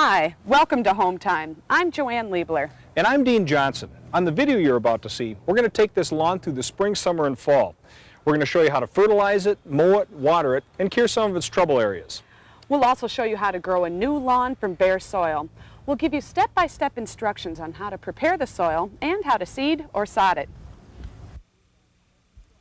Hi, welcome to Home Time. I'm Joanne Liebler. And I'm Dean Johnson. On the video you're about to see, we're going to take this lawn through the spring, summer, and fall. We're going to show you how to fertilize it, mow it, water it, and cure some of its trouble areas. We'll also show you how to grow a new lawn from bare soil. We'll give you step-by-step instructions on how to prepare the soil and how to seed or sod it.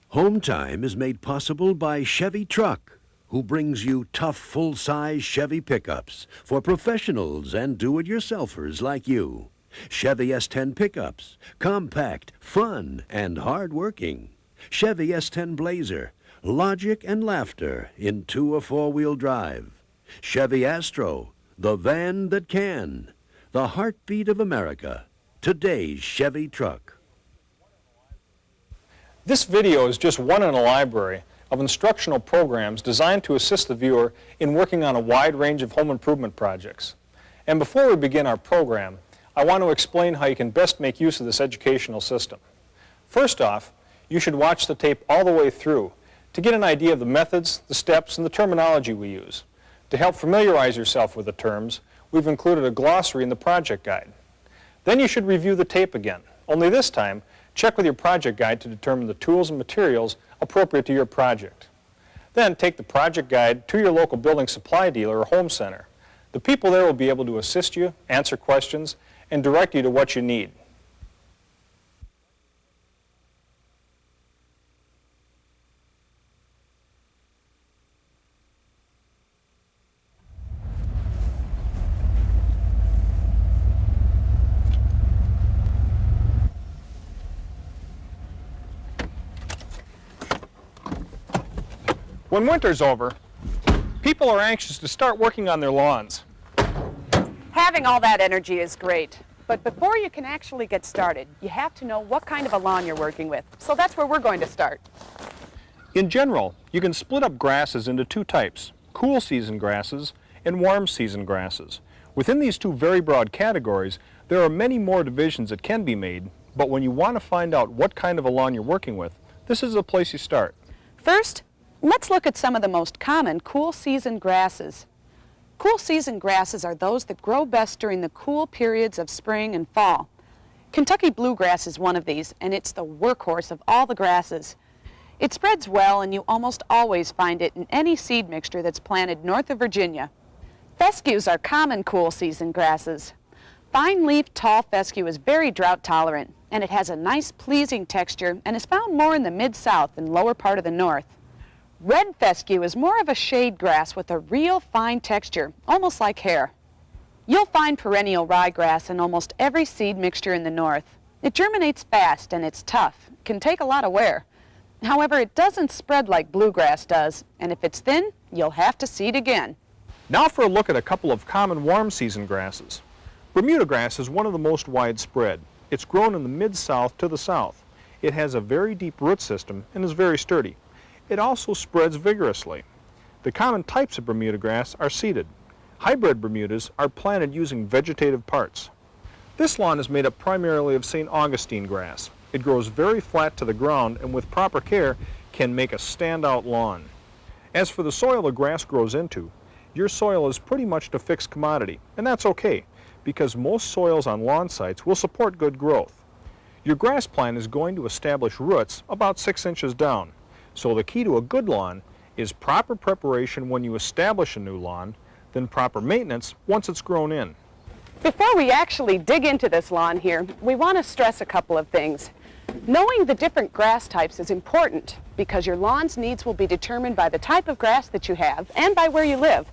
Home Time is made possible by Chevy Truck, who brings you tough, full-size Chevy pickups for professionals and do-it-yourselfers like you. Chevy S10 pickups, compact, fun, and hard-working. Chevy S10 Blazer, logic and laughter in 2- or 4-wheel drive. Chevy Astro, the van that can. The heartbeat of America. Today's Chevy Truck. This video is just one in a library of instructional programs designed to assist the viewer in working on a wide range of home improvement projects. And before we begin our program, I want to explain how you can best make use of this educational system. First off, you should watch the tape all the way through to get an idea of the methods, the steps, and the terminology we use. To help familiarize yourself with the terms, we've included a glossary in the project guide. Then you should review the tape again, only this time, check with your project guide to determine the tools and materials appropriate to your project. Then take the project guide to your local building supply dealer or home center. The people there will be able to assist you, answer questions, and direct you to what you need. When winter's over, people are anxious to start working on their lawns. Having all that energy is great, but before you can actually get started, you have to know what kind of a lawn you're working with. So that's where we're going to start. In general, you can split up grasses into two types, cool season grasses and warm season grasses. Within these two very broad categories, there are many more divisions that can be made, but when you want to find out what kind of a lawn you're working with, this is the place you start. First, let's look at some of the most common cool season grasses. Cool season grasses are those that grow best during the cool periods of spring and fall. Kentucky bluegrass is one of these, and it's the workhorse of all the grasses. It spreads well, and you almost always find it in any seed mixture that's planted north of Virginia. Fescues are common cool season grasses. Fine-leaf tall fescue is very drought tolerant, and it has a nice pleasing texture and is found more in the mid-south and lower part of the north. Red fescue is more of a shade grass with a real fine texture, almost like hair. You'll find perennial ryegrass in almost every seed mixture in the north. It germinates fast and it's tough, can take a lot of wear. However, it doesn't spread like bluegrass does, and if it's thin, you'll have to seed again. Now for a look at a couple of common warm season grasses. Bermuda grass is one of the most widespread. It's grown in the mid-south to the south. It has a very deep root system and is very sturdy. It also spreads vigorously. The common types of Bermuda grass are seeded. Hybrid Bermudas are planted using vegetative parts. This lawn is made up primarily of St. Augustine grass. It grows very flat to the ground and with proper care can make a standout lawn. As for the soil the grass grows into, your soil is pretty much a fixed commodity, and that's okay because most soils on lawn sites will support good growth. Your grass plant is going to establish roots about 6 inches down. So the key to a good lawn is proper preparation when you establish a new lawn, then proper maintenance once it's grown in. Before we actually dig into this lawn here, we want to stress a couple of things. Knowing the different grass types is important because your lawn's needs will be determined by the type of grass that you have and by where you live.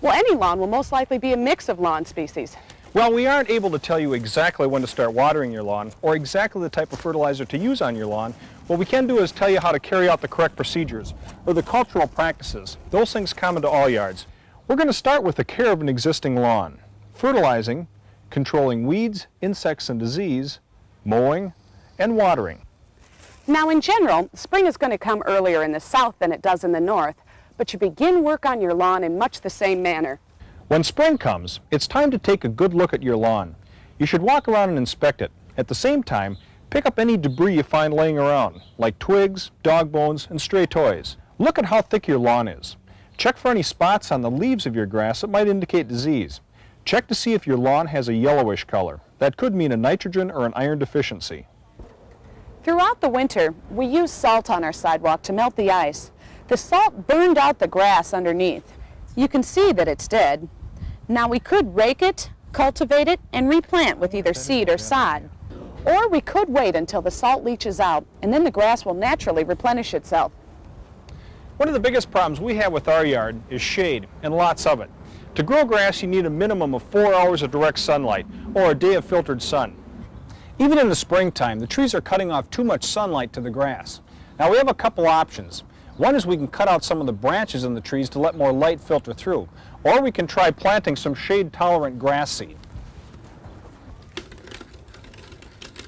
Well, any lawn will most likely be a mix of lawn species. Well, we aren't able to tell you exactly when to start watering your lawn or exactly the type of fertilizer to use on your lawn. What we can do is tell you how to carry out the correct procedures or the cultural practices. Those things common to all yards. We're going to start with the care of an existing lawn. Fertilizing, controlling weeds, insects, and disease, mowing, and watering. Now in general, spring is going to come earlier in the south than it does in the north, but you begin work on your lawn in much the same manner. When spring comes, it's time to take a good look at your lawn. You should walk around and inspect it. At the same time, pick up any debris you find laying around, like twigs, dog bones, and stray toys. Look at how thick your lawn is. Check for any spots on the leaves of your grass that might indicate disease. Check to see if your lawn has a yellowish color. That could mean a nitrogen or an iron deficiency. Throughout the winter, we use salt on our sidewalk to melt the ice. The salt burned out the grass underneath. You can see that it's dead. Now we could rake it, cultivate it, and replant with either seed or sod. Or we could wait until the salt leaches out, and then the grass will naturally replenish itself. One of the biggest problems we have with our yard is shade, and lots of it. To grow grass, you need a minimum of 4 hours of direct sunlight, or a day of filtered sun. Even in the springtime, the trees are cutting off too much sunlight to the grass. Now we have a couple options. One is we can cut out some of the branches in the trees to let more light filter through, or we can try planting some shade-tolerant grass seed.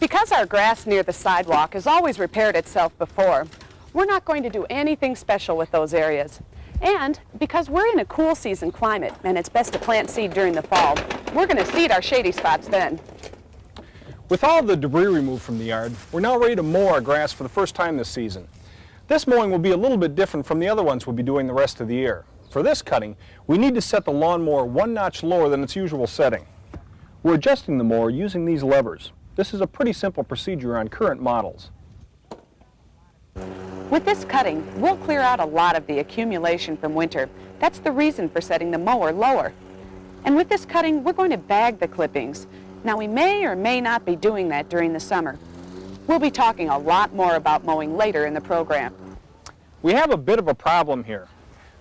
Because our grass near the sidewalk has always repaired itself before, we're not going to do anything special with those areas. And because we're in a cool season climate and it's best to plant seed during the fall, we're going to seed our shady spots then. With all of the debris removed from the yard, we're now ready to mow our grass for the first time this season. This mowing will be a little bit different from the other ones we'll be doing the rest of the year. For this cutting, we need to set the lawnmower 1 notch lower than its usual setting. We're adjusting the mower using these levers. This is a pretty simple procedure on current models. With this cutting, we'll clear out a lot of the accumulation from winter. That's the reason for setting the mower lower. And with this cutting, we're going to bag the clippings. Now we may or may not be doing that during the summer. We'll be talking a lot more about mowing later in the program. We have a bit of a problem here.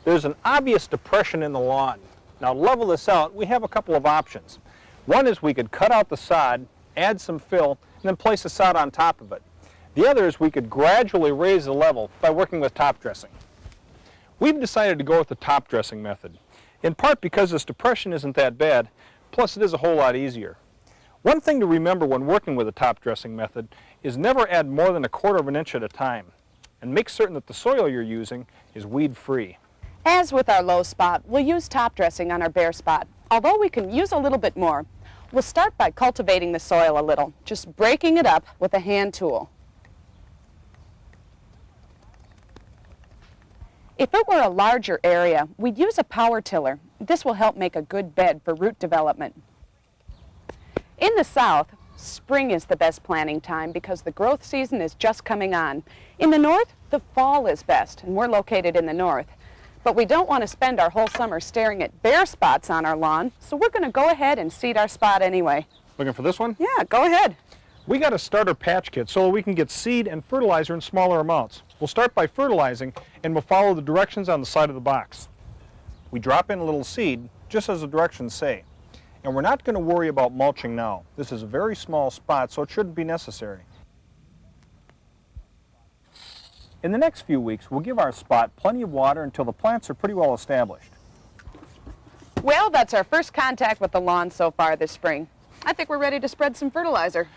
There's an obvious depression in the lawn. Now to level this out, we have a couple of options. One is we could cut out the sod, add some fill, and then place the sod on top of it. The other is we could gradually raise the level by working with top dressing. We've decided to go with the top dressing method, in part because this depression isn't that bad, plus it is a whole lot easier. One thing to remember when working with a top dressing method is never add more than 1/4 of an inch at a time, and make certain that the soil you're using is weed-free. As with our low spot, we'll use top dressing on our bare spot, although we can use a little bit more. We'll start by cultivating the soil a little, just breaking it up with a hand tool. If it were a larger area, we'd use a power tiller. This will help make a good bed for root development. In the south, spring is the best planting time because the growth season is just coming on. In the north, the fall is best, and we're located in the north. But we don't want to spend our whole summer staring at bare spots on our lawn, so we're going to go ahead and seed our spot anyway. Looking for this one? Yeah, go ahead. We got a starter patch kit so we can get seed and fertilizer in smaller amounts. We'll start by fertilizing, and we'll follow the directions on the side of the box. We drop in a little seed, just as the directions say. And we're not going to worry about mulching now. This is a very small spot, so it shouldn't be necessary. In the next few weeks, we'll give our spot plenty of water until the plants are pretty well established. Well, that's our first contact with the lawn so far this spring. I think we're ready to spread some fertilizer.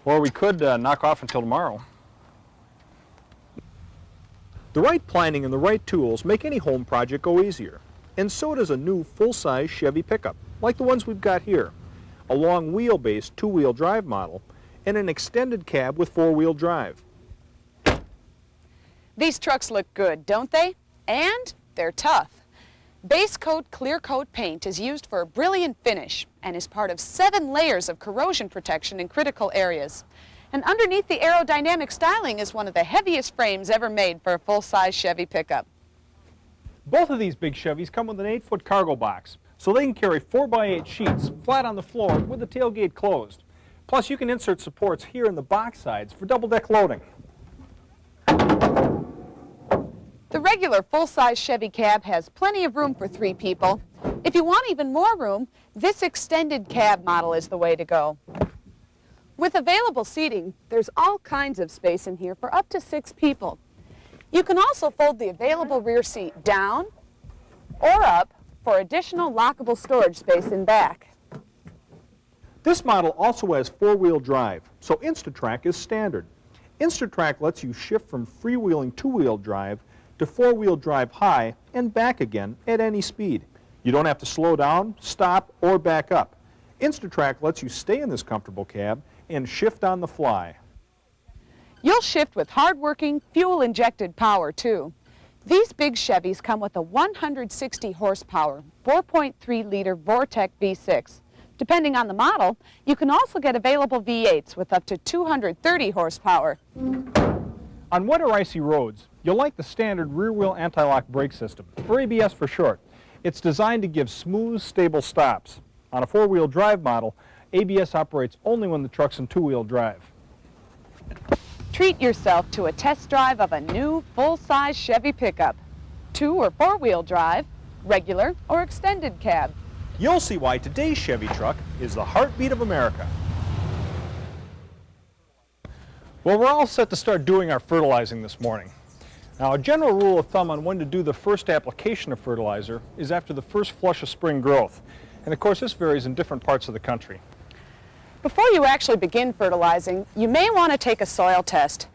Or we could knock off until tomorrow. The right planning and the right tools make any home project go easier. And so does a new full-size Chevy pickup, like the ones we've got here. A long wheelbase 2-wheel drive model and an extended cab with 4-wheel drive. These trucks look good, don't they? And they're tough. Base coat clear coat paint is used for a brilliant finish and is part of 7 layers of corrosion protection in critical areas. And underneath the aerodynamic styling is one of the heaviest frames ever made for a full-size Chevy pickup. Both of these big Chevys come with an 8-foot cargo box, so they can carry 4x8 sheets flat on the floor with the tailgate closed. Plus, you can insert supports here in the box sides for double-deck loading. The regular full-size Chevy cab has plenty of room for 3 people. If you want even more room, this extended cab model is the way to go. With available seating, there's all kinds of space in here for up to 6 people. You can also fold the available rear seat down or up for additional lockable storage space in back. This model also has 4-wheel drive, so InstaTrack is standard. InstaTrack lets you shift from freewheeling 2-wheel drive to 4-wheel drive high and back again at any speed. You don't have to slow down, stop, or back up. InstaTrack lets you stay in this comfortable cab and shift on the fly. You'll shift with hard-working, fuel-injected power, too. These big Chevys come with a 160 horsepower, 4.3-liter Vortec V6. Depending on the model, you can also get available V8s with up to 230 horsepower. On wet or icy roads, you'll like the standard rear-wheel anti-lock brake system, or ABS for short. It's designed to give smooth, stable stops. On a four-wheel drive model, ABS operates only when the truck's in two-wheel drive. Treat yourself to a test drive of a new full-size Chevy pickup. Two- or four-wheel drive, regular or extended cab. You'll see why today's Chevy truck is the heartbeat of America. Well, we're all set to start doing our fertilizing this morning. Now, a general rule of thumb on when to do the first application of fertilizer is after the first flush of spring growth. And of course, this varies in different parts of the country. Before you actually begin fertilizing, you may want to take a soil test.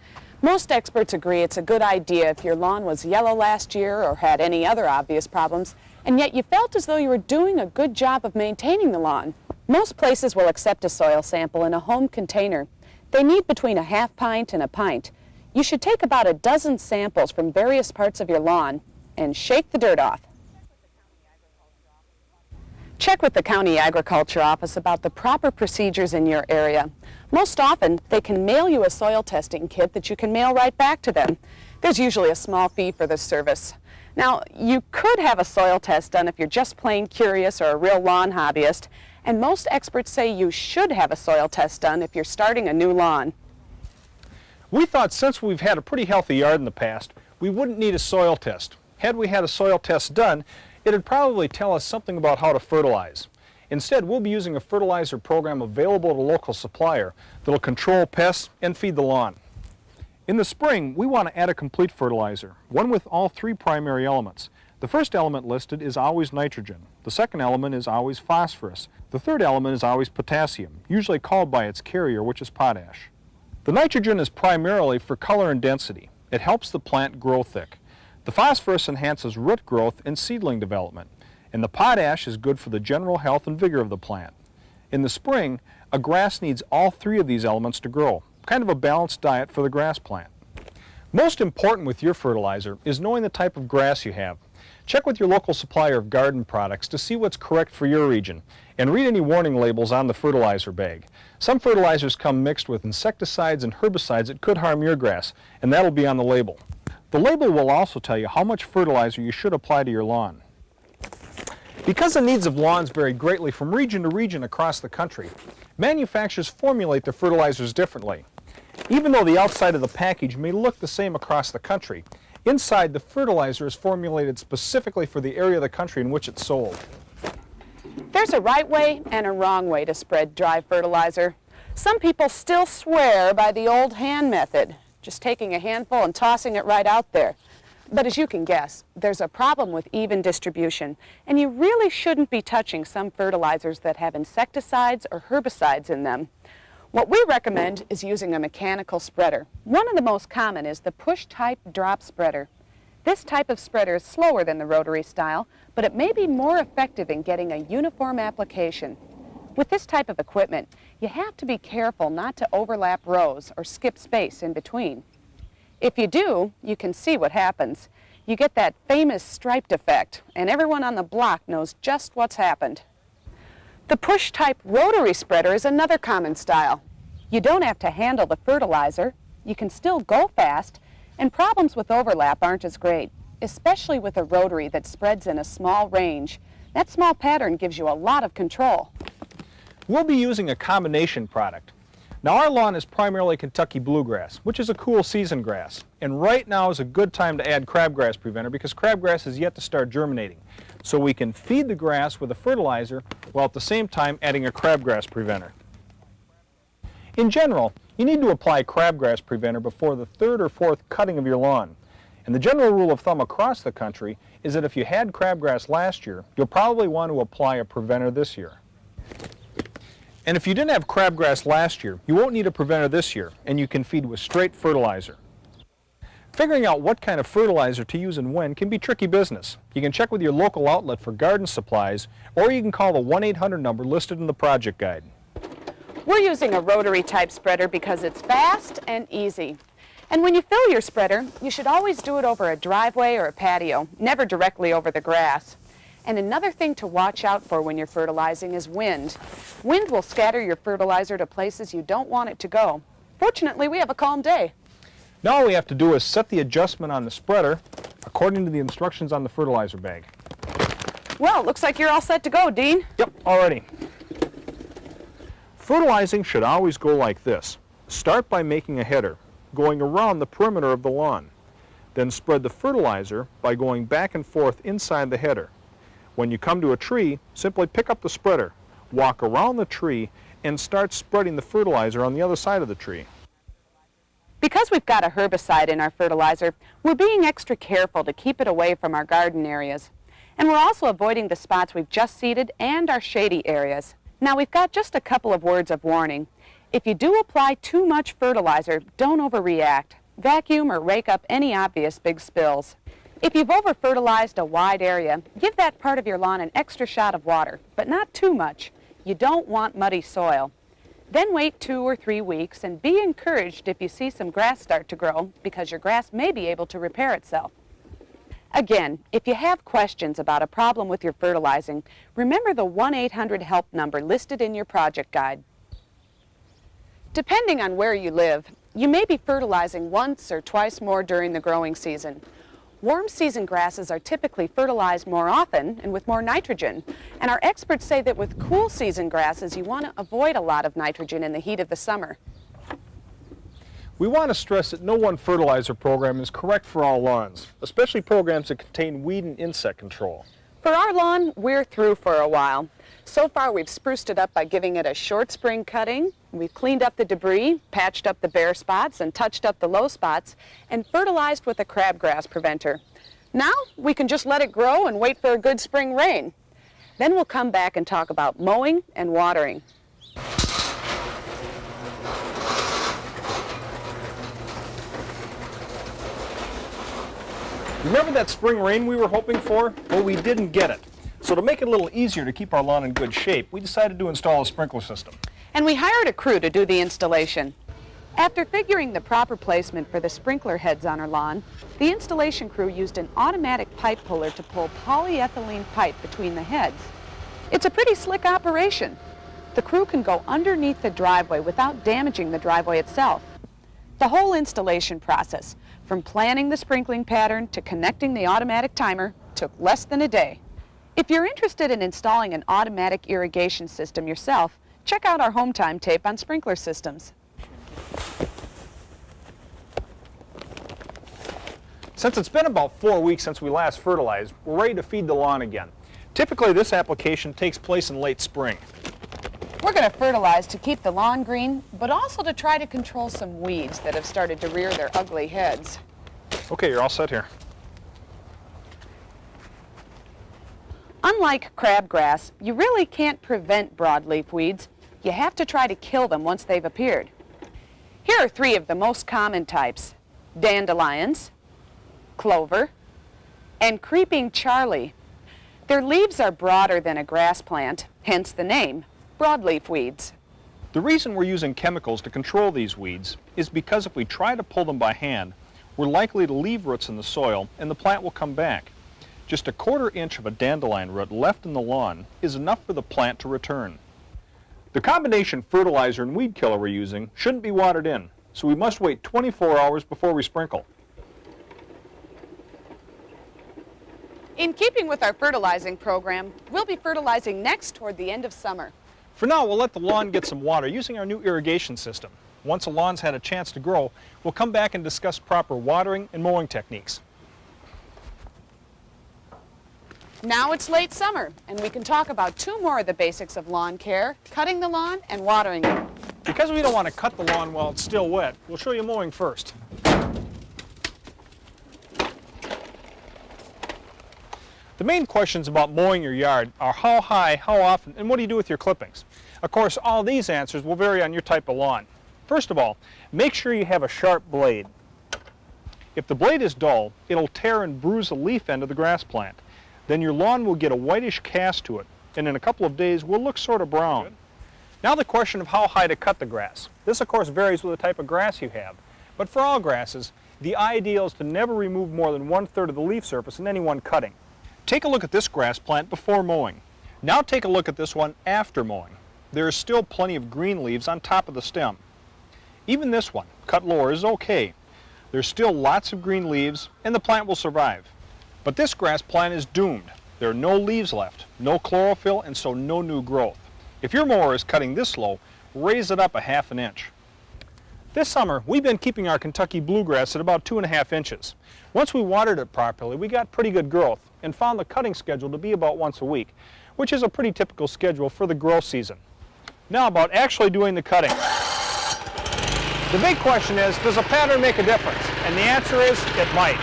Most experts agree it's a good idea if your lawn was yellow last year or had any other obvious problems, and yet you felt as though you were doing a good job of maintaining the lawn. Most places will accept a soil sample in a home container. They need between a half pint and a pint. You should take about a dozen samples from various parts of your lawn and shake the dirt off. Check with the county agriculture office about the proper procedures in your area. Most often, they can mail you a soil testing kit that you can mail right back to them. There's usually a small fee for this service. Now, you could have a soil test done if you're just plain curious or a real lawn hobbyist, and most experts say you should have a soil test done if you're starting a new lawn. We thought since we've had a pretty healthy yard in the past, we wouldn't need a soil test. Had we had a soil test done, it'd probably tell us something about how to fertilize. Instead, we'll be using a fertilizer program available at a local supplier that'll control pests and feed the lawn. In the spring, we want to add a complete fertilizer, one with all three primary elements. The first element listed is always nitrogen. The second element is always phosphorus. The third element is always potassium, usually called by its carrier, which is potash. The nitrogen is primarily for color and density. It helps the plant grow thick. The phosphorus enhances root growth and seedling development, and the potash is good for the general health and vigor of the plant. In the spring, a grass needs all three of these elements to grow, kind of a balanced diet for the grass plant. Most important with your fertilizer is knowing the type of grass you have. Check with your local supplier of garden products to see what's correct for your region, and read any warning labels on the fertilizer bag. Some fertilizers come mixed with insecticides and herbicides that could harm your grass, and that'll be on the label. The label will also tell you how much fertilizer you should apply to your lawn. Because the needs of lawns vary greatly from region to region across the country, manufacturers formulate their fertilizers differently. Even though the outside of the package may look the same across the country, inside the fertilizer is formulated specifically for the area of the country in which it's sold. There's a right way and a wrong way to spread dry fertilizer. Some people still swear by the old hand method, just taking a handful and tossing it right out there. But as you can guess, there's a problem with even distribution, and you really shouldn't be touching some fertilizers that have insecticides or herbicides in them. What we recommend is using a mechanical spreader. One of the most common is the push-type drop spreader. This type of spreader is slower than the rotary style, but it may be more effective in getting a uniform application. With this type of equipment, you have to be careful not to overlap rows or skip space in between. If you do, you can see what happens. You get that famous striped effect, and everyone on the block knows just what's happened. The push-type rotary spreader is another common style. You don't have to handle the fertilizer, you can still go fast, and problems with overlap aren't as great, especially with a rotary that spreads in a small range. That small pattern gives you a lot of control. We'll be using a combination product. Now, our lawn is primarily Kentucky bluegrass, which is a cool season grass. And right now is a good time to add crabgrass preventer because crabgrass is yet to start germinating. So we can feed the grass with a fertilizer while at the same time adding a crabgrass preventer. In general, you need to apply crabgrass preventer before the third or fourth cutting of your lawn. And the general rule of thumb across the country is that if you had crabgrass last year, you'll probably want to apply a preventer this year. And if you didn't have crabgrass last year, you won't need a preventer this year, and you can feed with straight fertilizer. Figuring out what kind of fertilizer to use and when can be tricky business. You can check with your local outlet for garden supplies, or you can call the 1-800 number listed in the project guide. We're using a rotary type spreader because it's fast and easy. And when you fill your spreader, you should always do it over a driveway or a patio, never directly over the grass. And another thing to watch out for when you're fertilizing is wind. Wind will scatter your fertilizer to places you don't want it to go. Fortunately, we have a calm day. Now all we have to do is set the adjustment on the spreader according to the instructions on the fertilizer bag. Well, it looks like you're all set to go, Dean. Yep, already. Fertilizing should always go like this. Start by making a header, going around the perimeter of the lawn. Then spread the fertilizer by going back and forth inside the header. When you come to a tree, simply pick up the spreader, walk around the tree, and start spreading the fertilizer on the other side of the tree. Because we've got a herbicide in our fertilizer, we're being extra careful to keep it away from our garden areas. And we're also avoiding the spots we've just seeded and our shady areas. Now we've got just a couple of words of warning. If you do apply too much fertilizer, don't overreact. Vacuum or rake up any obvious big spills. If you've over-fertilized a wide area, give that part of your lawn an extra shot of water, but not too much. You don't want muddy soil. Then wait 2 or 3 weeks and be encouraged if you see some grass start to grow, because your grass may be able to repair itself. Again, if you have questions about a problem with your fertilizing, remember the 1-800-HELP number listed in your project guide. Depending on where you live, you may be fertilizing once or twice more during the growing season. Warm season grasses are typically fertilized more often and with more nitrogen. And our experts say that with cool season grasses, you want to avoid a lot of nitrogen in the heat of the summer. We want to stress that no one fertilizer program is correct for all lawns, especially programs that contain weed and insect control. For our lawn, we're through for a while. So far, we've spruced it up by giving it a short spring cutting. We've cleaned up the debris, patched up the bare spots, and touched up the low spots, and fertilized with a crabgrass preventer. Now, we can just let it grow and wait for a good spring rain. Then we'll come back and talk about mowing and watering. Remember that spring rain we were hoping for? Well, we didn't get it. So to make it a little easier to keep our lawn in good shape, we decided to install a sprinkler system. And we hired a crew to do the installation. After figuring the proper placement for the sprinkler heads on our lawn, the installation crew used an automatic pipe puller to pull polyethylene pipe between the heads. It's a pretty slick operation. The crew can go underneath the driveway without damaging the driveway itself. The whole installation process, from planning the sprinkling pattern to connecting the automatic timer, took less than a day. If you're interested in installing an automatic irrigation system yourself, check out our home time tape on sprinkler systems. Since it's been about 4 weeks since we last fertilized, we're ready to feed the lawn again. Typically, this application takes place in late spring. We're going to fertilize to keep the lawn green, but also to try to control some weeds that have started to rear their ugly heads. Okay, you're all set here. Unlike crabgrass, you really can't prevent broadleaf weeds. You have to try to kill them once they've appeared. Here are 3 of the most common types: dandelions, clover, and creeping Charlie. Their leaves are broader than a grass plant, hence the name, broadleaf weeds. The reason we're using chemicals to control these weeds is because if we try to pull them by hand, we're likely to leave roots in the soil and the plant will come back. Just a 1/4 inch of a dandelion root left in the lawn is enough for the plant to return. The combination fertilizer and weed killer we're using shouldn't be watered in, so we must wait 24 hours before we sprinkle. In keeping with our fertilizing program, we'll be fertilizing next toward the end of summer. For now, we'll let the lawn get some water using our new irrigation system. Once the lawn's had a chance to grow, we'll come back and discuss proper watering and mowing techniques. Now it's late summer, and we can talk about 2 more of the basics of lawn care: cutting the lawn and watering it. Because we don't want to cut the lawn while it's still wet, we'll show you mowing first. The main questions about mowing your yard are how high, how often, and what do you do with your clippings? Of course, all these answers will vary on your type of lawn. First of all, make sure you have a sharp blade. If the blade is dull, it'll tear and bruise the leaf end of the grass plant. Then your lawn will get a whitish cast to it, and in a couple of days will look sort of brown. Now the question of how high to cut the grass. This, of course, varies with the type of grass you have. But for all grasses, the ideal is to never remove more than 1/3 of the leaf surface in any one cutting. Take a look at this grass plant before mowing. Now take a look at this one after mowing. There is still plenty of green leaves on top of the stem. Even this one, cut lower, is okay. There's still lots of green leaves and the plant will survive. But this grass plant is doomed. There are no leaves left, no chlorophyll, and so no new growth. If your mower is cutting this low, raise it up 1/2 inch. This summer, we've been keeping our Kentucky bluegrass at about 2.5 inches. Once we watered it properly, we got pretty good growth and found the cutting schedule to be about once a week, which is a pretty typical schedule for the growth season. Now about actually doing the cutting. The big question is, does a pattern make a difference? And the answer is, it might.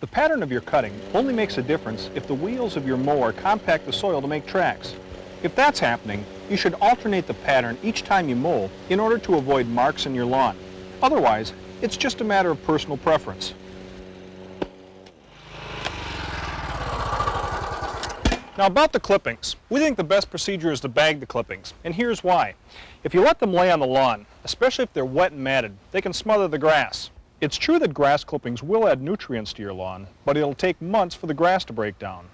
The pattern of your cutting only makes a difference if the wheels of your mower compact the soil to make tracks. If that's happening, you should alternate the pattern each time you mow in order to avoid marks in your lawn. Otherwise, it's just a matter of personal preference. Now about the clippings. We think the best procedure is to bag the clippings, and here's why. If you let them lay on the lawn, especially if they're wet and matted, they can smother the grass. It's true that grass clippings will add nutrients to your lawn, but it'll take months for the grass to break down.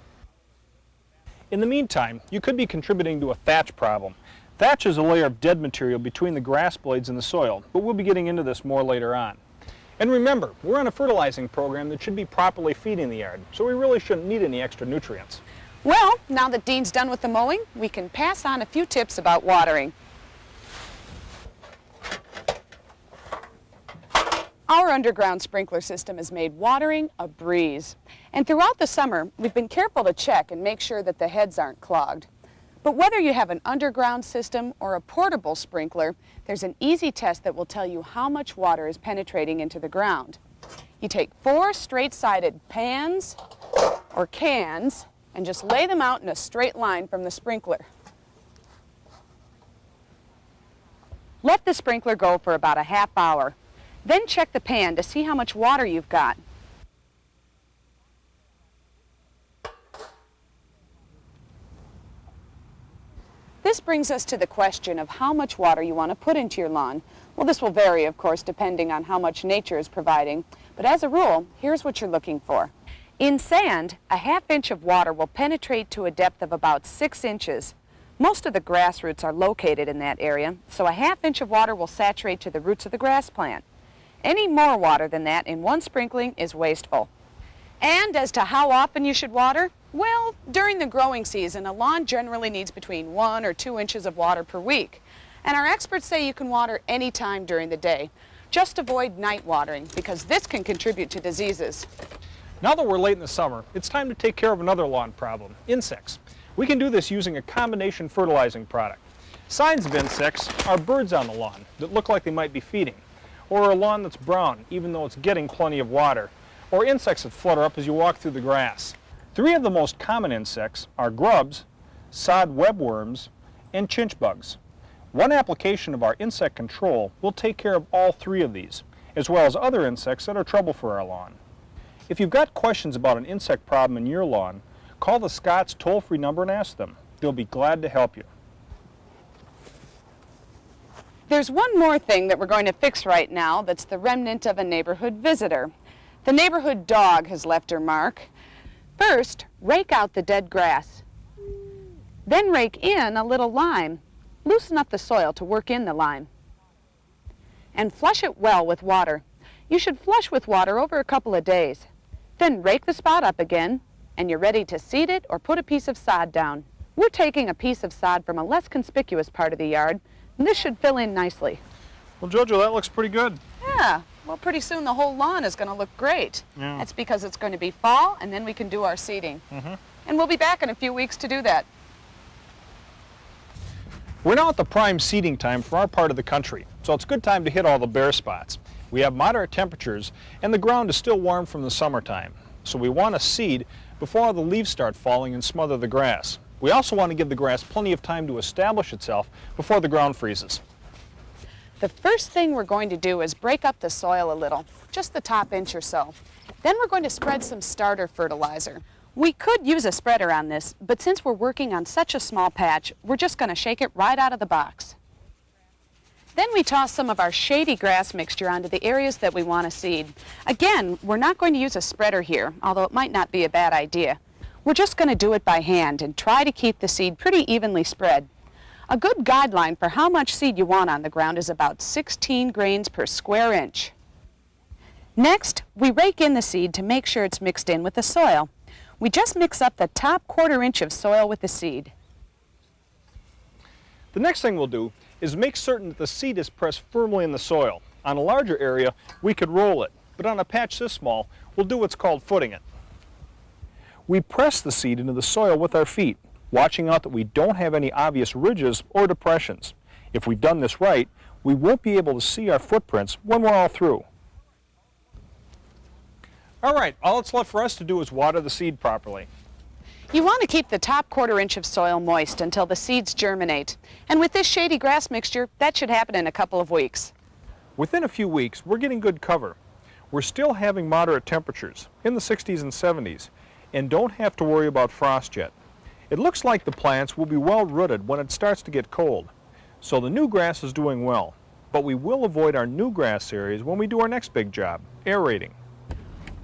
In the meantime, you could be contributing to a thatch problem. Thatch is a layer of dead material between the grass blades and the soil, but we'll be getting into this more later on. And remember, we're on a fertilizing program that should be properly feeding the yard, so we really shouldn't need any extra nutrients. Well, now that Dean's done with the mowing, we can pass on a few tips about watering. Our underground sprinkler system has made watering a breeze. And throughout the summer, we've been careful to check and make sure that the heads aren't clogged. But whether you have an underground system or a portable sprinkler, there's an easy test that will tell you how much water is penetrating into the ground. You take 4 straight-sided pans or cans and just lay them out in a straight line from the sprinkler. Let the sprinkler go for about a half hour. Then check the pan to see how much water you've got. This brings us to the question of how much water you want to put into your lawn. Well, this will vary, of course, depending on how much nature is providing. But as a rule, here's what you're looking for. In sand, a 1/2 inch of water will penetrate to a depth of about 6 inches. Most of the grass roots are located in that area, so a 1/2 inch of water will saturate to the roots of the grass plant. Any more water than that in one sprinkling is wasteful. And as to how often you should water, well, during the growing season, a lawn generally needs between 1 or 2 inches of water per week. And our experts say you can water any time during the day. Just avoid night watering, because this can contribute to diseases. Now that we're late in the summer, it's time to take care of another lawn problem, insects. We can do this using a combination fertilizing product. Signs of insects are birds on the lawn that look like they might be feeding, or a lawn that's brown even though it's getting plenty of water, or insects that flutter up as you walk through the grass. 3 of the most common insects are grubs, sod webworms, and chinch bugs. One application of our insect control will take care of all 3 of these, as well as other insects that are trouble for our lawn. If you've got questions about an insect problem in your lawn, call the Scott's toll-free number and ask them. They'll be glad to help you. There's one more thing that we're going to fix right now that's the remnant of a neighborhood visitor. The neighborhood dog has left her mark. First, rake out the dead grass. Then rake in a little lime. Loosen up the soil to work in the lime. And flush it well with water. You should flush with water over a couple of days. Then rake the spot up again, and you're ready to seed it or put a piece of sod down. We're taking a piece of sod from a less conspicuous part of the yard, and this should fill in nicely. Well, Jojo, that looks pretty good. Yeah, well, pretty soon the whole lawn is going to look great. Yeah. That's because it's going to be fall, and then we can do our seeding. And we'll be back in a few weeks to do that. We're now at the prime seeding time for our part of the country, so it's a good time to hit all the bare spots. We have moderate temperatures, and the ground is still warm from the summertime, so we want to seed before all the leaves start falling and smother the grass. We also want to give the grass plenty of time to establish itself before the ground freezes. The first thing we're going to do is break up the soil a little, just the top inch or so. Then we're going to spread some starter fertilizer. We could use a spreader on this, but since we're working on such a small patch, we're just going to shake it right out of the box. Then we toss some of our shady grass mixture onto the areas that we want to seed. Again, we're not going to use a spreader here, although it might not be a bad idea. We're just going to do it by hand and try to keep the seed pretty evenly spread. A good guideline for how much seed you want on the ground is about 16 grains per square inch. Next, we rake in the seed to make sure it's mixed in with the soil. We just mix up the top 1/4 inch of soil with the seed. The next thing we'll do is make certain that the seed is pressed firmly in the soil. On a larger area, we could roll it, but on a patch this small, we'll do what's called footing it. We press the seed into the soil with our feet, watching out that we don't have any obvious ridges or depressions. If we've done this right, we won't be able to see our footprints when we're all through. All right, all that's left for us to do is water the seed properly. You want to keep the top 1/4 inch of soil moist until the seeds germinate. And with this shady grass mixture, that should happen in a couple of weeks. Within a few weeks, we're getting good cover. We're still having moderate temperatures, in the 60s and 70s, and don't have to worry about frost yet. It looks like the plants will be well rooted when it starts to get cold. So the new grass is doing well, but we will avoid our new grass areas when we do our next big job, aerating.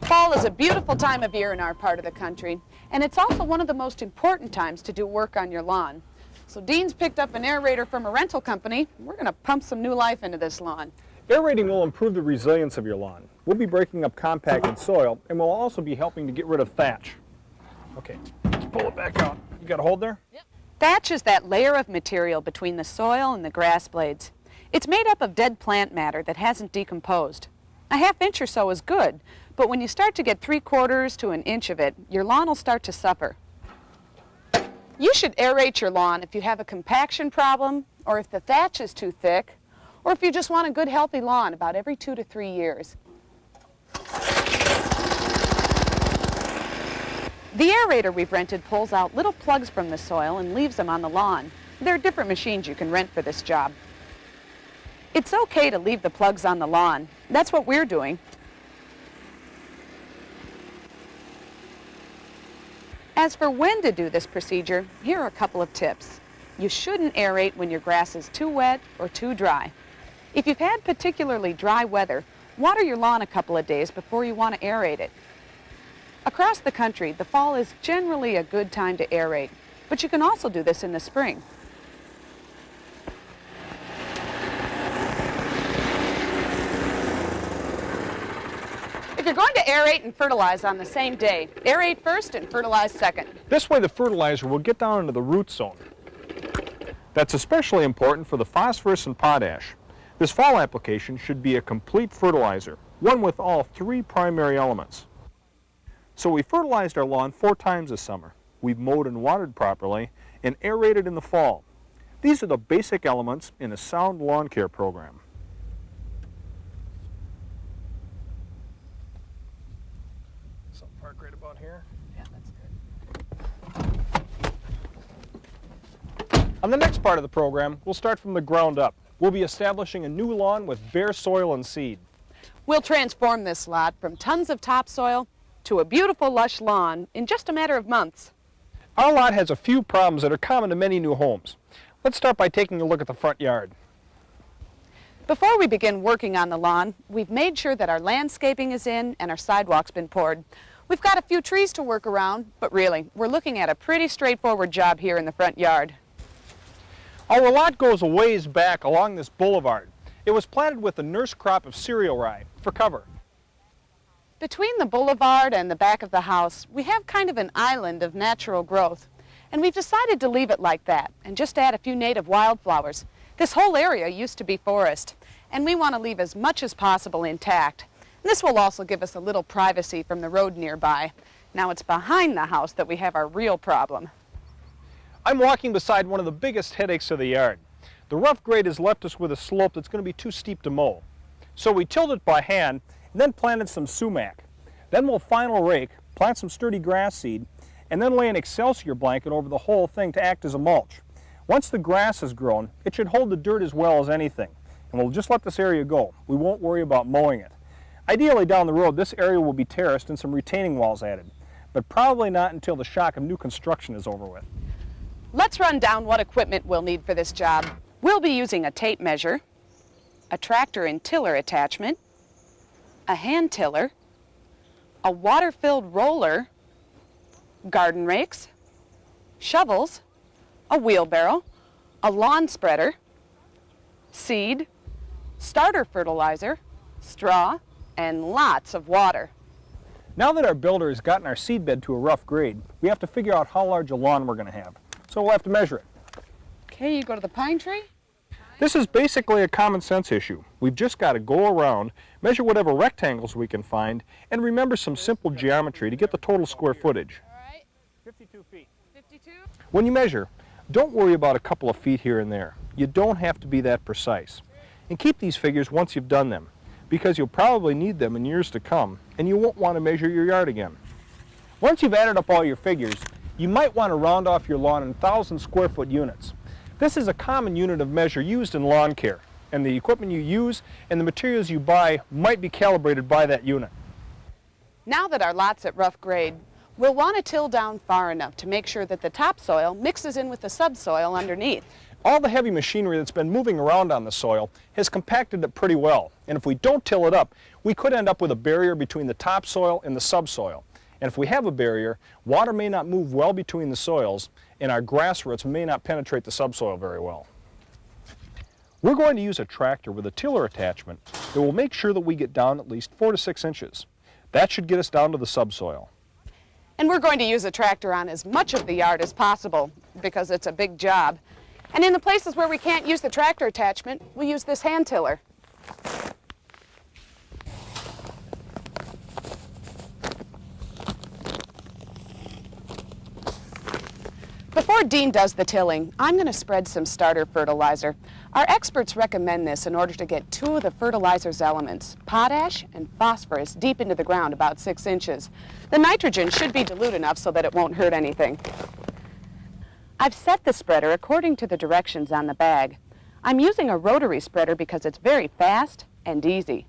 Fall is a beautiful time of year in our part of the country, and it's also one of the most important times to do work on your lawn. So Dean's picked up an aerator from a rental company. We're going to pump some new life into this lawn. Aerating will improve the resilience of your lawn. We'll be breaking up compacted soil, and we'll also be helping to get rid of thatch. Okay, let's pull it back out. You got a hold there? Yep. Thatch is that layer of material between the soil and the grass blades. It's made up of dead plant matter that hasn't decomposed. A 1/2 inch or so is good, but when you start to get 3/4 to an inch of it, your lawn will start to suffer. You should aerate your lawn if you have a compaction problem, or if the thatch is too thick, or if you just want a good healthy lawn about every 2 to 3 years. The aerator we've rented pulls out little plugs from the soil and leaves them on the lawn. There are different machines you can rent for this job. It's okay to leave the plugs on the lawn. That's what we're doing. As for when to do this procedure, here are a couple of tips. You shouldn't aerate when your grass is too wet or too dry. If you've had particularly dry weather, water your lawn a couple of days before you want to aerate it. Across the country, the fall is generally a good time to aerate, but you can also do this in the spring. If you're going to aerate and fertilize on the same day, aerate first and fertilize second. This way the fertilizer will get down into the root zone. That's especially important for the phosphorus and potash. This fall application should be a complete fertilizer, one with all 3 primary elements. So we fertilized our lawn 4 times this summer. We've mowed and watered properly and aerated in the fall. These are the basic elements in a sound lawn care program. Some park right about here. Yeah, that's good. On the next part of the program, we'll start from the ground up. We'll be establishing a new lawn with bare soil and seed. We'll transform this lot from tons of topsoil to a beautiful lush lawn in just a matter of months. Our lot has a few problems that are common to many new homes. Let's start by taking a look at the front yard. Before we begin working on the lawn, we've made sure that our landscaping is in and our sidewalk's been poured. We've got a few trees to work around, but really, we're looking at a pretty straightforward job here in the front yard. Our lot goes a ways back along this boulevard. It was planted with a nurse crop of cereal rye for cover. Between the boulevard and the back of the house, we have kind of an island of natural growth. And we've decided to leave it like that and just add a few native wildflowers. This whole area used to be forest, and we want to leave as much as possible intact. And this will also give us a little privacy from the road nearby. Now it's behind the house that we have our real problem. I'm walking beside one of the biggest headaches of the yard. The rough grade has left us with a slope that's going to be too steep to mow. So we tilled it by hand and then planted some sumac. Then we'll final rake, plant some sturdy grass seed, and then lay an excelsior blanket over the whole thing to act as a mulch. Once the grass has grown, it should hold the dirt as well as anything. And we'll just let this area go. We won't worry about mowing it. Ideally down the road, this area will be terraced and some retaining walls added, but probably not until the shock of new construction is over with. Let's run down what equipment we'll need for this job. We'll be using a tape measure, a tractor and tiller attachment, a hand tiller, a water-filled roller, garden rakes, shovels, a wheelbarrow, a lawn spreader, seed, starter fertilizer, straw, and lots of water. Now that our builder has gotten our seed bed to a rough grade, we have to figure out how large a lawn we're going to have. So we'll have to measure it. Okay, you go to the pine tree. This is basically a common sense issue. We've just got to go around, measure whatever rectangles we can find, and remember some simple geometry to get the total square footage. All right. 52 feet. 52? When you measure, don't worry about a couple of feet here and there. You don't have to be that precise. And keep these figures once you've done them, because you'll probably need them in years to come, and you won't want to measure your yard again. Once you've added up all your figures, you might want to round off your lawn in 1,000 square foot units. This is a common unit of measure used in lawn care, and the equipment you use and the materials you buy might be calibrated by that unit. Now that our lot's at rough grade, we'll want to till down far enough to make sure that the topsoil mixes in with the subsoil underneath. All the heavy machinery that's been moving around on the soil has compacted it pretty well, and if we don't till it up, we could end up with a barrier between the topsoil and the subsoil. And if we have a barrier, water may not move well between the soils, and our grass roots may not penetrate the subsoil very well. We're going to use a tractor with a tiller attachment that will make sure that we get down at least 4 to 6 inches. That should get us down to the subsoil. And we're going to use a tractor on as much of the yard as possible because it's a big job. And in the places where we can't use the tractor attachment, we'll use this hand tiller. Before Dean does the tilling, I'm going to spread some starter fertilizer. Our experts recommend this in order to get 2 of the fertilizer's elements, potash and phosphorus, deep into the ground about 6 inches. The nitrogen should be dilute enough so that it won't hurt anything. I've set the spreader according to the directions on the bag. I'm using a rotary spreader because it's very fast and easy.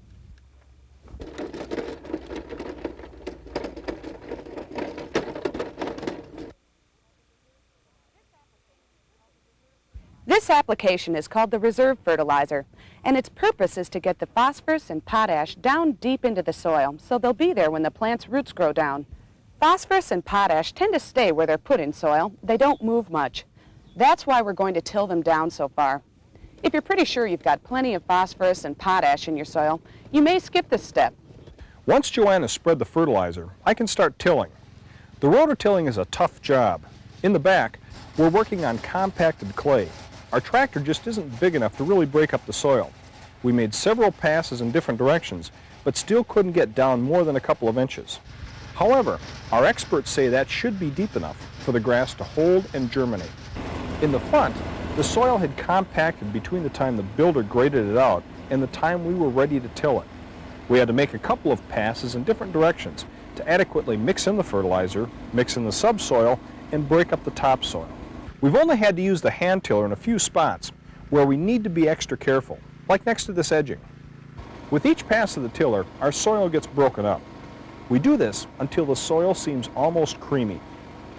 This application is called the reserve fertilizer, and its purpose is to get the phosphorus and potash down deep into the soil so they'll be there when the plant's roots grow down. Phosphorus and potash tend to stay where they're put in soil. They don't move much. That's why we're going to till them down so far. If you're pretty sure you've got plenty of phosphorus and potash in your soil, you may skip this step. Once Joanna spread the fertilizer, I can start tilling. The rototilling is a tough job. In the back, we're working on compacted clay. Our tractor just isn't big enough to really break up the soil. We made several passes in different directions, but still couldn't get down more than a couple of inches. However, our experts say that should be deep enough for the grass to hold and germinate. In the front, the soil had compacted between the time the builder graded it out and the time we were ready to till it. We had to make a couple of passes in different directions to adequately mix in the fertilizer, mix in the subsoil, and break up the topsoil. We've only had to use the hand tiller in a few spots where we need to be extra careful, like next to this edging. With each pass of the tiller, our soil gets broken up. We do this until the soil seems almost creamy.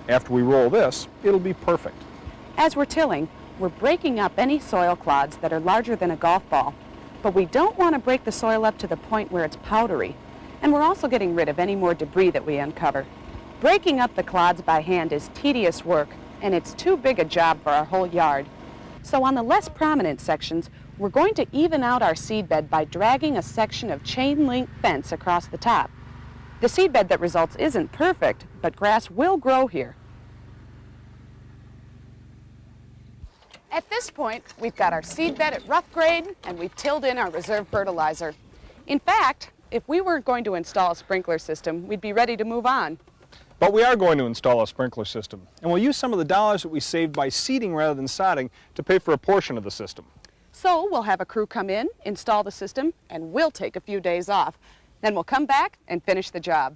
After we roll this, it'll be perfect. As we're tilling, we're breaking up any soil clods that are larger than a golf ball, but we don't want to break the soil up to the point where it's powdery. And we're also getting rid of any more debris that we uncover. Breaking up the clods by hand is tedious work, and it's too big a job for our whole yard. So on the less prominent sections, we're going to even out our seed bed by dragging a section of chain link fence across the top. The seed bed that results isn't perfect, but grass will grow here. At this point, we've got our seed bed at rough grade, and we've tilled in our reserve fertilizer. In fact, if we weren't going to install a sprinkler system, we'd be ready to move on. But we are going to install a sprinkler system, and we'll use some of the dollars that we saved by seeding rather than sodding to pay for a portion of the system. So we'll have a crew come in, install the system, and we'll take a few days off. Then we'll come back and finish the job.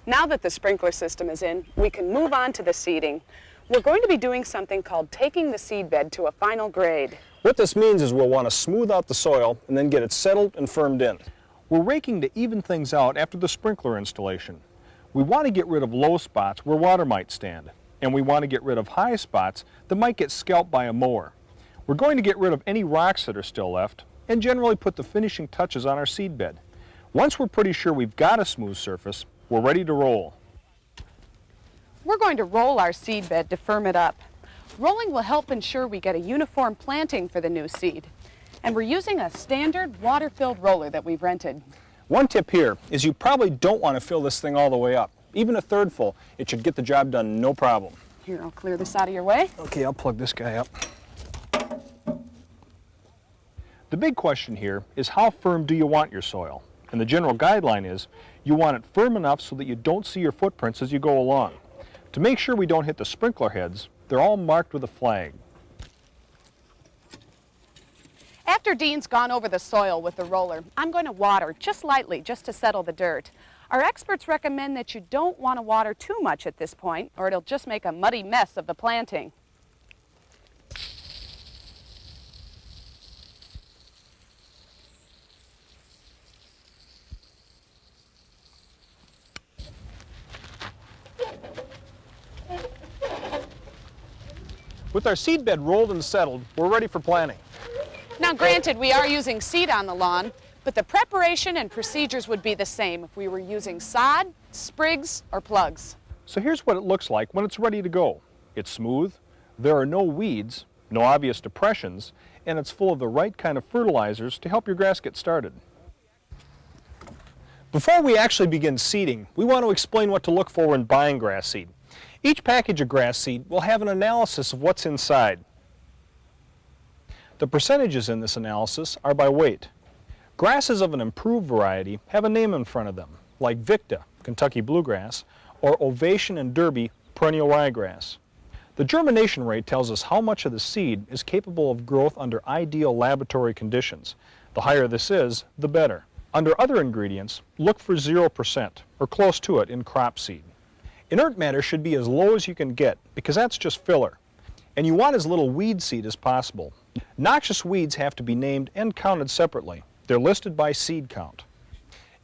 Now that the sprinkler system is in, we can move on to the seeding. We're going to be doing something called taking the seed bed to a final grade. What this means is we'll want to smooth out the soil and then get it settled and firmed in. We're raking to even things out after the sprinkler installation. We want to get rid of low spots where water might stand, and we want to get rid of high spots that might get scalped by a mower. We're going to get rid of any rocks that are still left and generally put the finishing touches on our seed bed. Once we're pretty sure we've got a smooth surface, we're ready to roll. We're going to roll our seed bed to firm it up. Rolling will help ensure we get a uniform planting for the new seed. And we're using a standard water-filled roller that we've rented. One tip here is you probably don't want to fill this thing all the way up. Even a third full, it should get the job done no problem. Here, I'll clear this out of your way. Okay, I'll plug this guy up. The big question here is how firm do you want your soil? And the general guideline is you want it firm enough so that you don't see your footprints as you go along. To make sure we don't hit the sprinkler heads, they're all marked with a flag. After Dean's gone over the soil with the roller, I'm going to water just lightly just to settle the dirt. Our experts recommend that you don't want to water too much at this point or it'll just make a muddy mess of the planting. With our seed bed rolled and settled, we're ready for planting. Now granted, we are using seed on the lawn, but the preparation and procedures would be the same if we were using sod, sprigs, or plugs. So here's what it looks like when it's ready to go. It's smooth, there are no weeds, no obvious depressions, and it's full of the right kind of fertilizers to help your grass get started. Before we actually begin seeding, we want to explain what to look for when buying grass seed. Each package of grass seed will have an analysis of what's inside. The percentages in this analysis are by weight. Grasses of an improved variety have a name in front of them, like Victa, Kentucky bluegrass, or Ovation and Derby, perennial ryegrass. The germination rate tells us how much of the seed is capable of growth under ideal laboratory conditions. The higher this is, the better. Under other ingredients, look for 0% or close to it in crop seed. Inert matter should be as low as you can get because that's just filler. And you want as little weed seed as possible. Noxious weeds have to be named and counted separately. They're listed by seed count.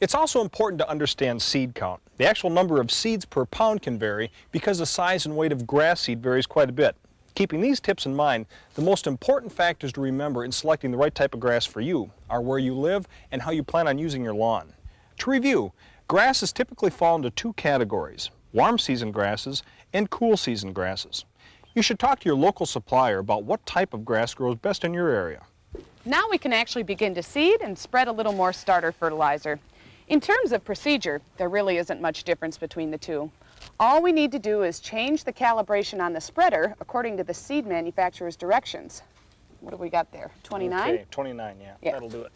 It's also important to understand seed count. The actual number of seeds per pound can vary because the size and weight of grass seed varies quite a bit. Keeping these tips in mind, the most important factors to remember in selecting the right type of grass for you are where you live and how you plan on using your lawn. To review, grasses typically fall into two categories: warm season grasses and cool season grasses. You should talk to your local supplier about what type of grass grows best in your area. Now we can actually begin to seed and spread a little more starter fertilizer. In terms of procedure, there really isn't much difference between the two. All we need to do is change the calibration on the spreader according to the seed manufacturer's directions. What do we got there? 29? Okay, 29, yeah, that'll do it.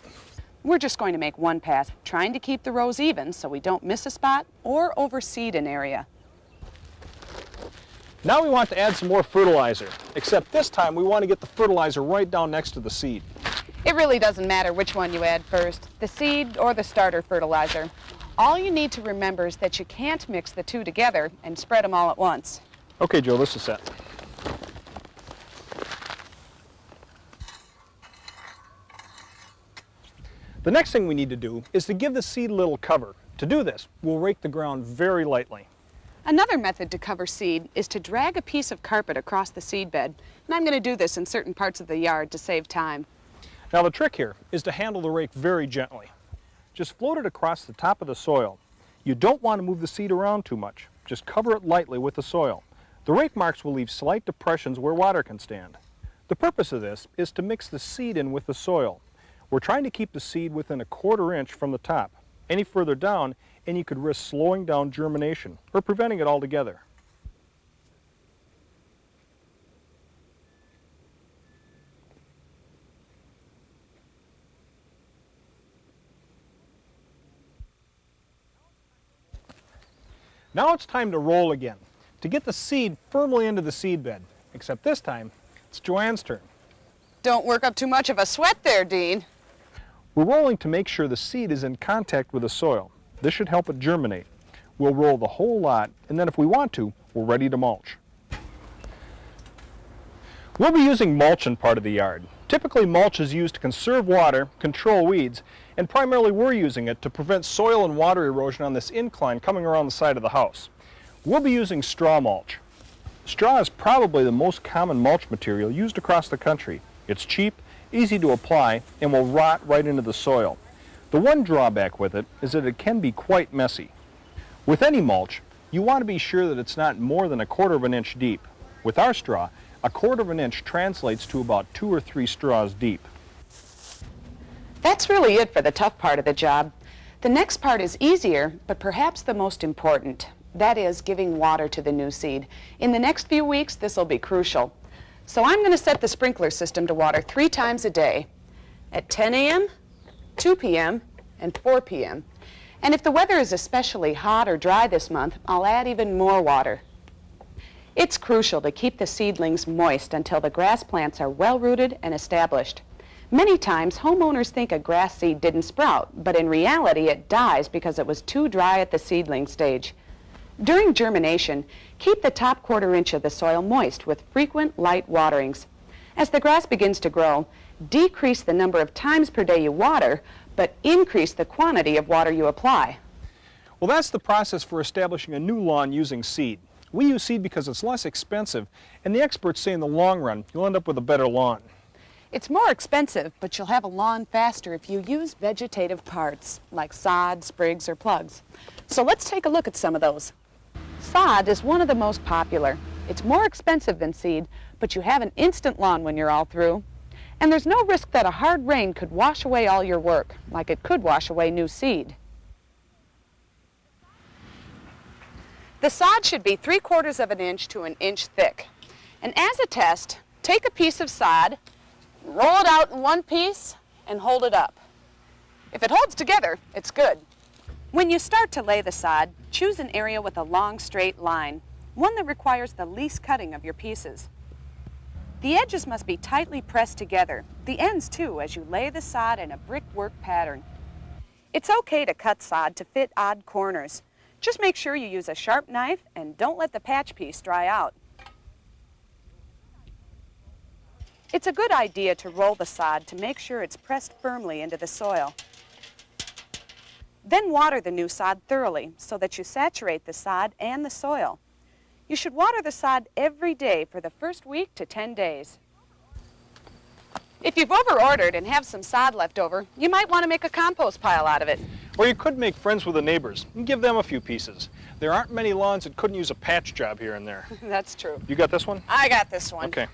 We're just going to make one pass, trying to keep the rows even so we don't miss a spot or overseed an area. Now we want to add some more fertilizer, except this time we want to get the fertilizer right down next to the seed. It really doesn't matter which one you add first, the seed or the starter fertilizer. All you need to remember is that you can't mix the two together and spread them all at once. Okay, Joe, this is set. The next thing we need to do is to give the seed a little cover. To do this, we'll rake the ground very lightly. Another method to cover seed is to drag a piece of carpet across the seed bed. And I'm going to do this in certain parts of the yard to save time. Now the trick here is to handle the rake very gently. Just float it across the top of the soil. You don't want to move the seed around too much. Just cover it lightly with the soil. The rake marks will leave slight depressions where water can stand. The purpose of this is to mix the seed in with the soil. We're trying to keep the seed within a 1/4 inch from the top. Any further down, and you could risk slowing down germination or preventing it altogether. Now it's time to roll again, to get the seed firmly into the seed bed, except this time it's Joanne's turn. Don't work up too much of a sweat there, Dean. We're rolling to make sure the seed is in contact with the soil. This should help it germinate. We'll roll the whole lot, and then if we want to, we're ready to mulch. We'll be using mulch in part of the yard. Typically, mulch is used to conserve water, control weeds, and primarily we're using it to prevent soil and water erosion on this incline coming around the side of the house. We'll be using straw mulch. Straw is probably the most common mulch material used across the country. It's cheap, easy to apply, and will rot right into the soil. The one drawback with it is that it can be quite messy. With any mulch, you want to be sure that it's not more than 1/4 of an inch deep. With our straw, 1/4 of an inch translates to about 2 or 3 straws deep. That's really it for the tough part of the job. The next part is easier, but perhaps the most important. That is giving water to the new seed. In the next few weeks, this will be crucial. So I'm going to set the sprinkler system to water 3 times a day, at 10 a.m., 2 p.m., and 4 p.m. And if the weather is especially hot or dry this month, I'll add even more water. It's crucial to keep the seedlings moist until the grass plants are well rooted and established. Many times, homeowners think a grass seed didn't sprout, but in reality it dies because it was too dry at the seedling stage. During germination, keep the top 1/4 inch of the soil moist with frequent light waterings. As the grass begins to grow, decrease the number of times per day you water, but increase the quantity of water you apply. Well, that's the process for establishing a new lawn using seed. We use seed because it's less expensive, and the experts say in the long run, you'll end up with a better lawn. It's more expensive, but you'll have a lawn faster if you use vegetative parts, like sod, sprigs, or plugs. So let's take a look at some of those. Sod is one of the most popular. It's more expensive than seed, but you have an instant lawn when you're all through. And there's no risk that a hard rain could wash away all your work, like it could wash away new seed. The sod should be 3/4 of an inch to an inch thick. And as a test, take a piece of sod, roll it out in one piece, and hold it up. If it holds together, it's good. When you start to lay the sod, choose an area with a long, straight line, one that requires the least cutting of your pieces. The edges must be tightly pressed together, the ends too, as you lay the sod in a brickwork pattern. It's okay to cut sod to fit odd corners. Just make sure you use a sharp knife and don't let the patch piece dry out. It's a good idea to roll the sod to make sure it's pressed firmly into the soil. Then water the new sod thoroughly so that you saturate the sod and the soil. You should water the sod every day for the first week to 10 days. If you've overordered and have some sod left over, you might want to make a compost pile out of it. Or you could make friends with the neighbors and give them a few pieces. There aren't many lawns that couldn't use a patch job here and there. That's true. You got this one? I got this one. Okay.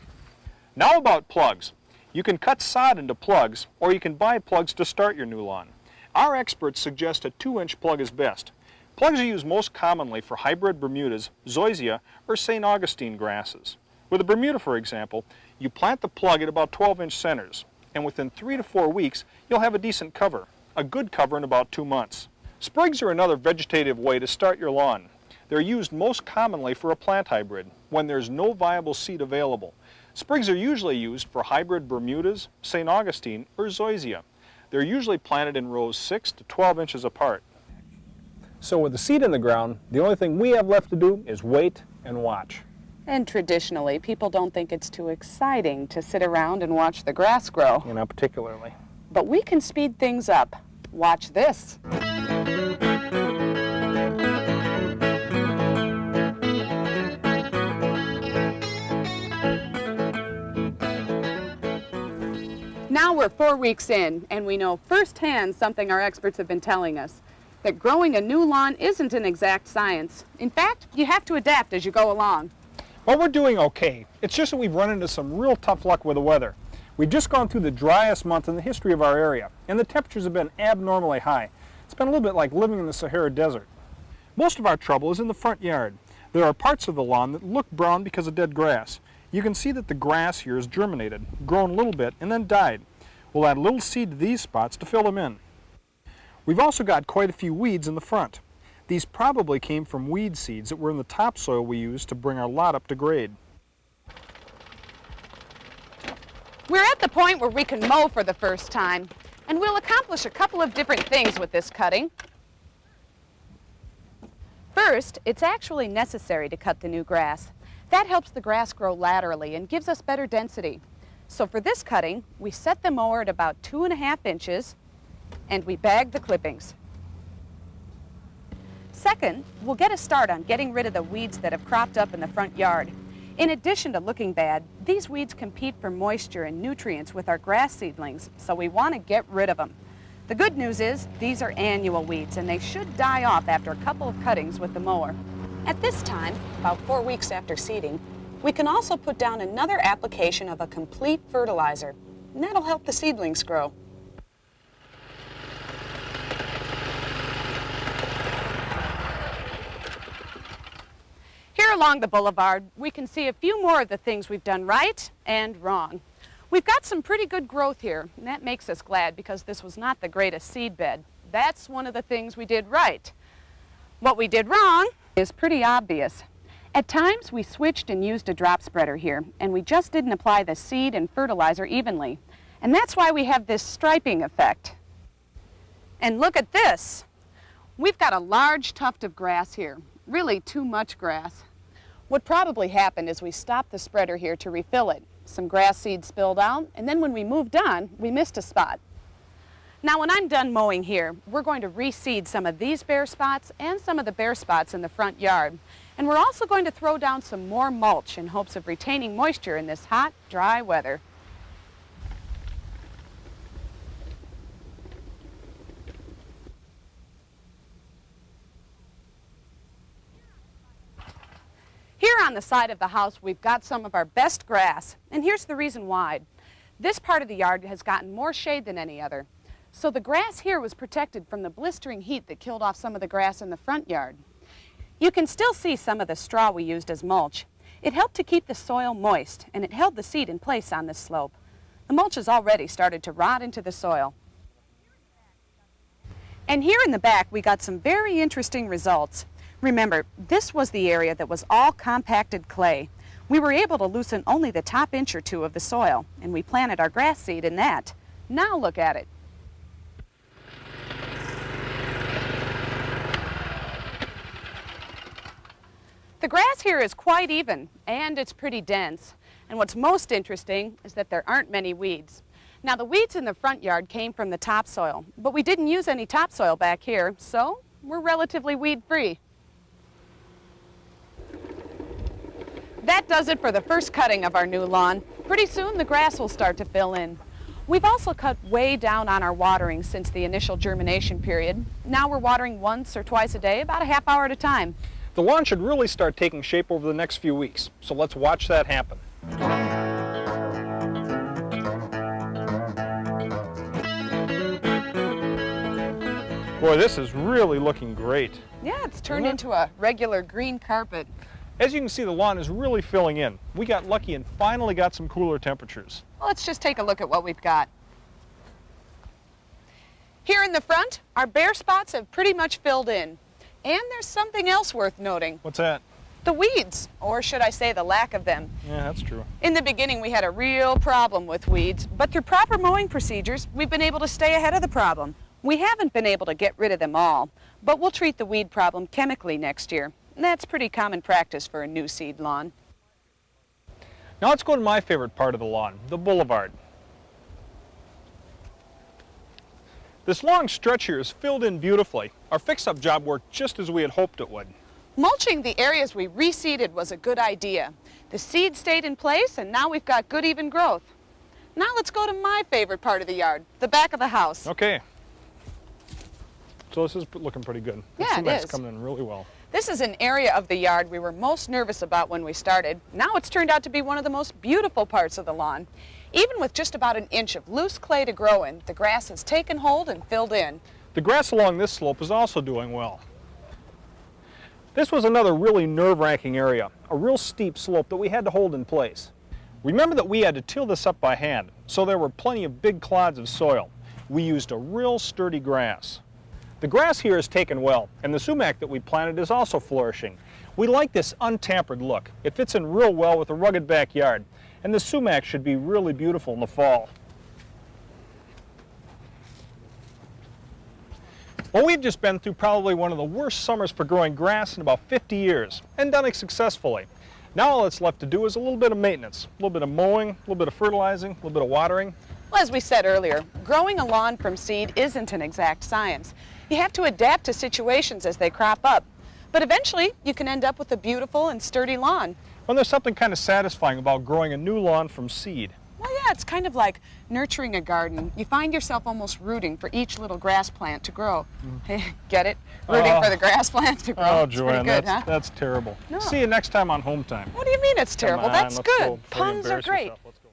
Now about plugs. You can cut sod into plugs, or you can buy plugs to start your new lawn. Our experts suggest a 2-inch plug is best. Plugs are used most commonly for hybrid Bermudas, zoysia, or St. Augustine grasses. With a Bermuda, for example, you plant the plug at about 12-inch centers, and within 3 to 4 weeks, you'll have a decent cover, a good cover in about 2 months. Sprigs are another vegetative way to start your lawn. They're used most commonly for a plant hybrid, when there's no viable seed available. Sprigs are usually used for hybrid Bermudas, St. Augustine, or zoysia. They're usually planted in rows 6 to 12 inches apart. So with the seed in the ground, the only thing we have left to do is wait and watch. And traditionally, people don't think it's too exciting to sit around and watch the grass grow. Not particularly. But we can speed things up. Watch this. Now we're 4 weeks in, and we know firsthand something our experts have been telling us, that growing a new lawn isn't an exact science. In fact, you have to adapt as you go along. Well, we're doing okay. It's just that we've run into some real tough luck with the weather. We've just gone through the driest month in the history of our area, and the temperatures have been abnormally high. It's been a little bit like living in the Sahara Desert. Most of our trouble is in the front yard. There are parts of the lawn that look brown because of dead grass. You can see that the grass here is germinated, grown a little bit, and then died. We'll add a little seed to these spots to fill them in. We've also got quite a few weeds in the front. These probably came from weed seeds that were in the topsoil we used to bring our lot up to grade. We're at the point where we can mow for the first time, and we'll accomplish a couple of different things with this cutting. First, it's actually necessary to cut the new grass. That helps the grass grow laterally and gives us better density. So for this cutting, we set the mower at about 2.5 inches, and we bag the clippings. Second, we'll get a start on getting rid of the weeds that have cropped up in the front yard. In addition to looking bad, these weeds compete for moisture and nutrients with our grass seedlings, so we want to get rid of them. The good news is these are annual weeds and they should die off after a couple of cuttings with the mower. At this time, about 4 weeks after seeding, we can also put down another application of a complete fertilizer, and that'll help the seedlings grow. Here along the boulevard, we can see a few more of the things we've done right and wrong. We've got some pretty good growth here, and that makes us glad because this was not the greatest seed bed. That's one of the things we did right. What we did wrong is pretty obvious. At times, we switched and used a drop spreader here, and we just didn't apply the seed and fertilizer evenly. And that's why we have this striping effect. And look at this. We've got a large tuft of grass here, really too much grass. What probably happened is we stopped the spreader here to refill it. Some grass seed spilled out, and then when we moved on, we missed a spot. Now when I'm done mowing here, we're going to reseed some of these bare spots and some of the bare spots in the front yard. And we're also going to throw down some more mulch in hopes of retaining moisture in this hot, dry weather. Here on the side of the house, we've got some of our best grass, and here's the reason why. This part of the yard has gotten more shade than any other, so the grass here was protected from the blistering heat that killed off some of the grass in the front yard. You can still see some of the straw we used as mulch. It helped to keep the soil moist, and it held the seed in place on this slope. The mulch has already started to rot into the soil. And here in the back, we got some very interesting results. Remember, this was the area that was all compacted clay. We were able to loosen only the top inch or two of the soil, and we planted our grass seed in that. Now look at it. The grass here is quite even, and it's pretty dense. And what's most interesting is that there aren't many weeds. Now, the weeds in the front yard came from the topsoil, but we didn't use any topsoil back here, so we're relatively weed-free. That does it for the first cutting of our new lawn. Pretty soon the grass will start to fill in. We've also cut way down on our watering since the initial germination period. Now we're watering once or twice a day, about a half hour at a time. The lawn should really start taking shape over the next few weeks, so let's watch that happen. Boy, this is really looking great. Yeah, it's turned into a regular green carpet. As you can see, the lawn is really filling in. We got lucky and finally got some cooler temperatures. Well, let's just take a look at what we've got. Here in the front, our bare spots have pretty much filled in. And there's something else worth noting. What's that? The weeds, or should I say the lack of them. Yeah, that's true. In the beginning, we had a real problem with weeds, but through proper mowing procedures, we've been able to stay ahead of the problem. We haven't been able to get rid of them all, but we'll treat the weed problem chemically next year. And that's pretty common practice for a new seed lawn. Now let's go to my favorite part of the lawn, the boulevard. This long stretch here is filled in beautifully. Our fix-up job worked just as we had hoped it would. Mulching the areas we reseeded was a good idea. The seed stayed in place, and now we've got good even growth. Now let's go to my favorite part of the yard, the back of the house. Okay. So this is looking pretty good. Yeah, it is. It's coming in really well. This is an area of the yard we were most nervous about when we started. Now it's turned out to be one of the most beautiful parts of the lawn. Even with just about an inch of loose clay to grow in, the grass has taken hold and filled in. The grass along this slope is also doing well. This was another really nerve-wracking area, a real steep slope that we had to hold in place. Remember that we had to till this up by hand, so there were plenty of big clods of soil. We used a real sturdy grass. The grass here is taken well, and the sumac that we planted is also flourishing. We like this untampered look. It fits in real well with a rugged backyard, and the sumac should be really beautiful in the fall. Well, we've just been through probably one of the worst summers for growing grass in about 50 years, and done it successfully. Now all that's left to do is a little bit of maintenance, a little bit of mowing, a little bit of fertilizing, a little bit of watering. Well, as we said earlier, growing a lawn from seed isn't an exact science. You have to adapt to situations as they crop up. But eventually, you can end up with a beautiful and sturdy lawn. Well, there's something kind of satisfying about growing a new lawn from seed. Well, yeah, it's kind of like nurturing a garden. You find yourself almost rooting for each little grass plant to grow. Hey, get it? Rooting for the grass plant to grow. Oh, It's pretty Joanne, good, that's terrible. No. See you next time on Home Time. What do you mean it's terrible? Come on, That's let's good. go before you Puns are embarrass great. yourself. Let's go.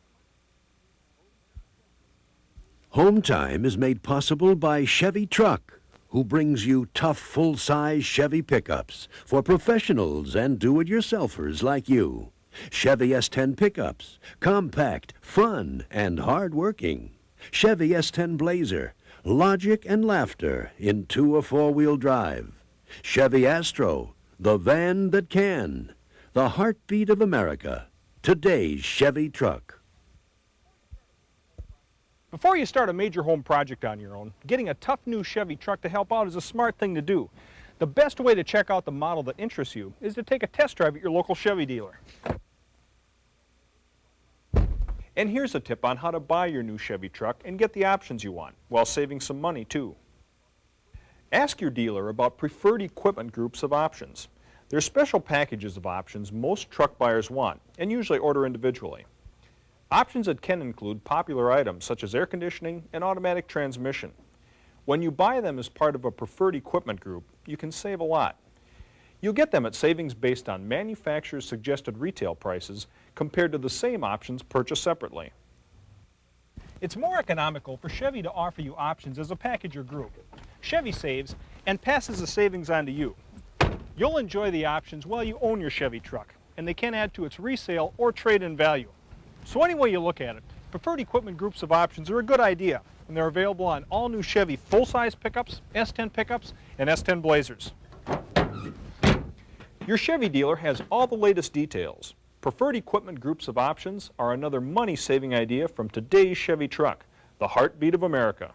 Home Time is made possible by Chevy Truck, who brings you tough, full-size Chevy pickups for professionals and do-it-yourselfers like you. Chevy S10 pickups, compact, fun, and hard-working. Chevy S10 Blazer, logic and laughter in 2- or 4-wheel drive. Chevy Astro, the van that can. The heartbeat of America. Today's Chevy Truck. Before you start a major home project on your own, getting a tough new Chevy truck to help out is a smart thing to do. The best way to check out the model that interests you is to take a test drive at your local Chevy dealer. And here's a tip on how to buy your new Chevy truck and get the options you want, while saving some money too. Ask your dealer about preferred equipment groups of options. There's special packages of options most truck buyers want, and usually order individually. Options that can include popular items such as air conditioning and automatic transmission. When you buy them as part of a preferred equipment group, you can save a lot. You'll get them at savings based on manufacturer's suggested retail prices compared to the same options purchased separately. It's more economical for Chevy to offer you options as a package or group. Chevy saves and passes the savings on to you. You'll enjoy the options while you own your Chevy truck, and they can add to its resale or trade-in value. So any way you look at it, preferred equipment groups of options are a good idea, and they're available on all new Chevy full-size pickups, S10 pickups, and S10 Blazers. Your Chevy dealer has all the latest details. Preferred equipment groups of options are another money-saving idea from today's Chevy truck, the heartbeat of America.